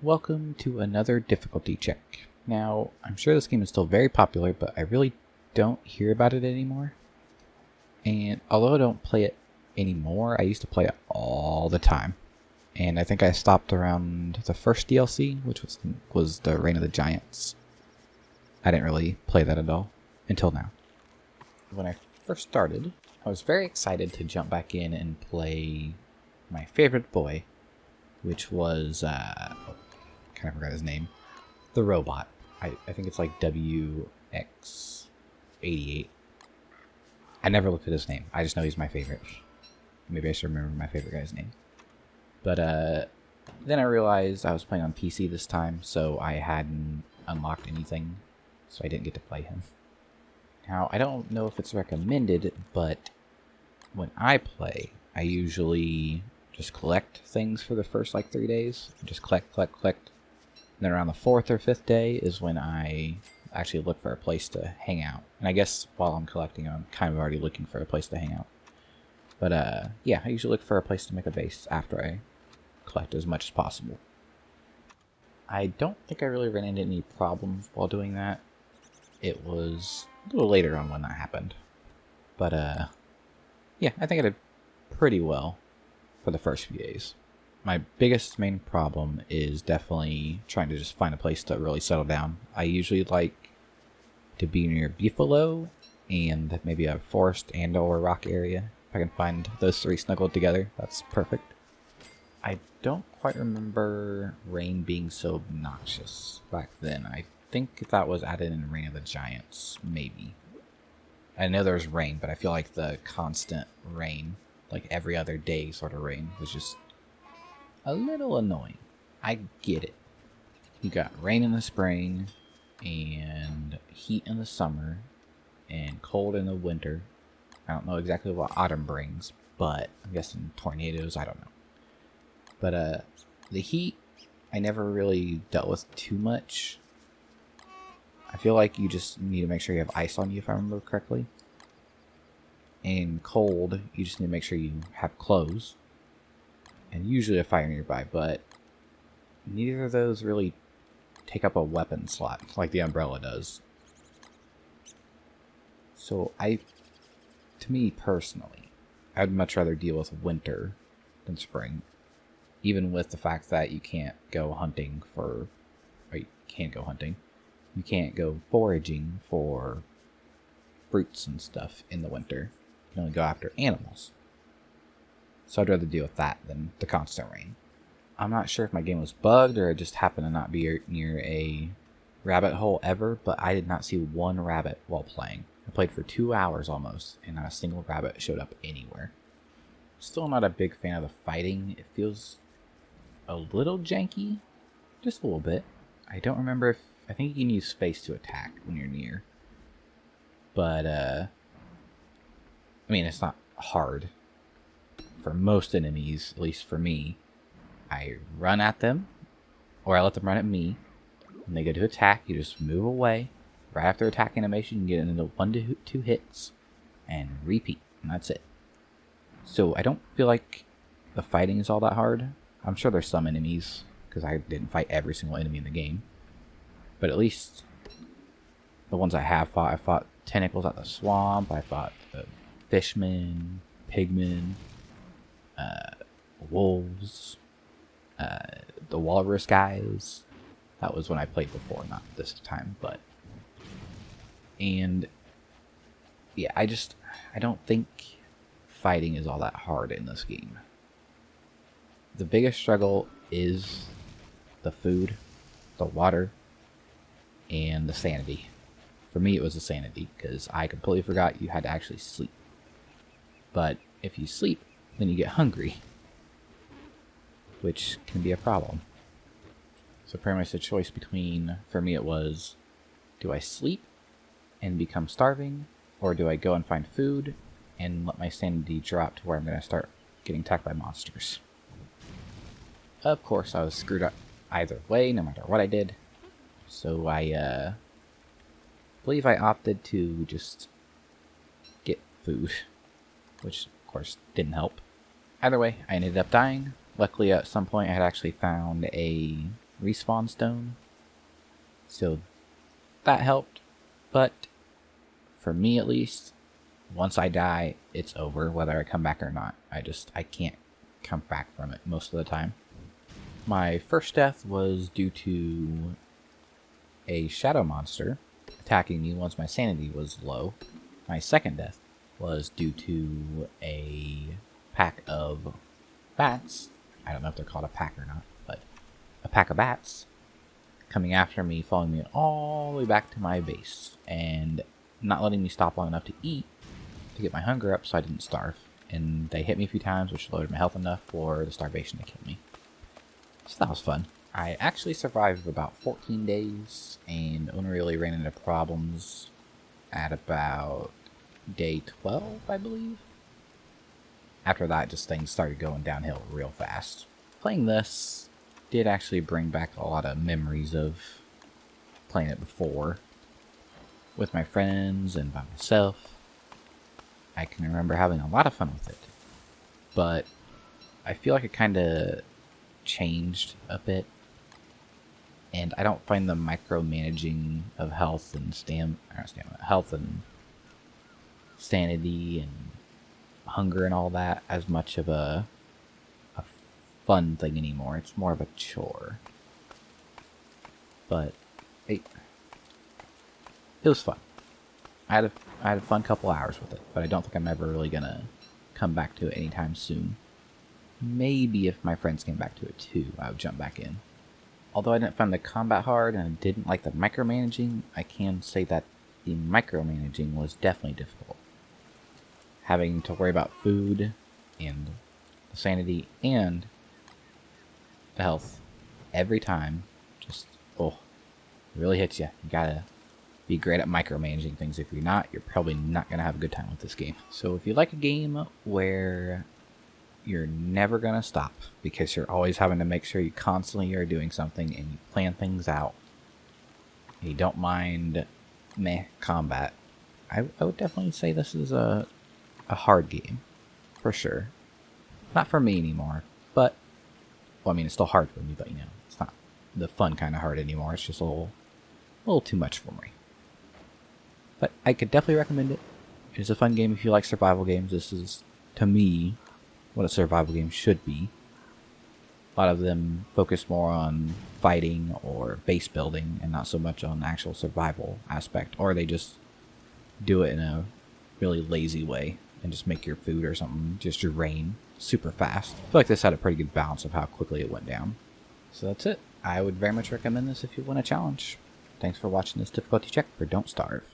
Welcome to another difficulty check. Now, I'm sure this game is still very popular, but I really don't hear about it anymore. And although I don't play it anymore, I used to play it all the time. And I think I stopped around the first DLC, which was the Reign of the Giants. I didn't really play that at all until now. When I first started, I was very excited to jump back in and play my favorite boy, which was kind of forgot his name. The robot. I think it's like WX88. I never looked at his name. I just know he's my favorite. Maybe I should remember my favorite guy's name. But then I realized I was playing on PC this time, so I hadn't unlocked anything, so I didn't get to play him. Now, I don't know if it's recommended, but when I play, I usually just collect things for the first like 3 days. Just collect. And then around the 4th or 5th day is when I actually look for a place to hang out. And I guess while I'm collecting, I'm kind of already looking for a place to hang out. But yeah, I usually look for a place to make a base after I collect as much as possible. I don't think I really ran into any problems while doing that. It was a little later on when that happened. But yeah, I think I did pretty well for the first few days. My biggest main problem is definitely trying to just find a place to really settle down. I usually like to be near Buffalo and maybe a forest and or rock area. If I can find those three snuggled together, that's perfect. I don't quite remember rain being so obnoxious back then. I think that was added in Reign of the Giants, maybe. I know there's rain, but I feel like the constant rain, like every other day sort of rain, was just a little annoying. I get it. You got rain in the spring, and heat in the summer, and cold in the winter. I don't know exactly what autumn brings, but I'm guessing tornadoes, I don't know. But the heat, I never really dealt with too much. I feel like you just need to make sure you have ice on you, if I remember correctly. And cold, you just need to make sure you have clothes. And usually a fire nearby, but neither of those really take up a weapon slot like the umbrella does. So to me personally, I'd much rather deal with winter than spring. Even with the fact that you can't go hunting or you can't go hunting. You can't go foraging for fruits and stuff in the winter. You can only go after animals. So I'd rather deal with that than the constant rain. I'm not sure if my game was bugged or it just happened to not be near a rabbit hole ever, but I did not see one rabbit while playing. I played for 2 hours almost, and not a single rabbit showed up anywhere. Still not a big fan of the fighting. It feels a little janky, just a little bit. I don't remember if... I think you can use space to attack when you're near. But, I mean, it's not hard. For most enemies, at least for me, I run at them, or I let them run at me. When they go to attack, you just move away. Right after attack animation, you get into 1 to 2 hits, and repeat, and that's it. So I don't feel like the fighting is all that hard. I'm sure there's some enemies, because I didn't fight every single enemy in the game. But at least the ones I have fought, I fought tentacles at the swamp, I fought the fishmen, pigmen, wolves, the walrus guys. That was when I played before, not this time, but... And yeah, I don't think fighting is all that hard in this game. The biggest struggle is the food, the water, and the sanity. For me, it was the sanity, because I completely forgot you had to actually sleep. But if you sleep, then you get hungry, which can be a problem. So pretty much the choice between, for me it was, do I sleep and become starving, or do I go and find food and let my sanity drop to where I'm going to start getting attacked by monsters? Of course, I was screwed up either way, no matter what I did. So I believe I opted to just get food, which of course didn't help. Either way, I ended up dying. Luckily, at some point, I had actually found a respawn stone. So that helped. But for me at least, once I die, it's over whether I come back or not. I can't come back from it most of the time. My first death was due to a shadow monster attacking me once my sanity was low. My second death was due to a pack of bats. I don't know if they're called a pack or not, but a pack of bats coming after me, following me all the way back to my base, and not letting me stop long enough to eat to get my hunger up so I didn't starve. And they hit me a few times, which lowered my health enough for the starvation to kill me. So that was fun. I actually survived about 14 days and only really ran into problems at about day 12, I believe. After that, just things started going downhill real fast. Playing this did actually bring back a lot of memories of playing it before with my friends and by myself. I can remember having a lot of fun with it, but I feel like it kind of changed a bit, and I don't find the micromanaging of health and health and sanity and hunger and all that as much of a fun thing anymore. It's more of a chore. But it was fun. I had a fun couple hours with it, but I don't think I'm ever really gonna come back to it anytime soon. Maybe if my friends came back to it too, I would jump back in. Although I didn't find the combat hard and I didn't like the micromanaging, I can say that the micromanaging was definitely difficult. Having to worry about food and the sanity and the health every time, just, it really hits you. You gotta be great at micromanaging things. If you're not, you're probably not gonna have a good time with this game. So if you like a game where you're never gonna stop because you're always having to make sure you constantly are doing something and you plan things out, and you don't mind combat, I would definitely say this is a hard game, for sure. Not for me anymore, but, well, I mean, it's still hard for me, but, it's not the fun kind of hard anymore. It's just a little too much for me. But I could definitely recommend it. It's a fun game if you like survival games. This is, to me, what a survival game should be. A lot of them focus more on fighting or base building and not so much on the actual survival aspect, or they just do it in a really lazy way and just make your food or something just rain super fast. I feel like this had a pretty good balance of how quickly it went down. So that's it. I would very much recommend this if you want a challenge. Thanks for watching this difficulty check for Don't Starve.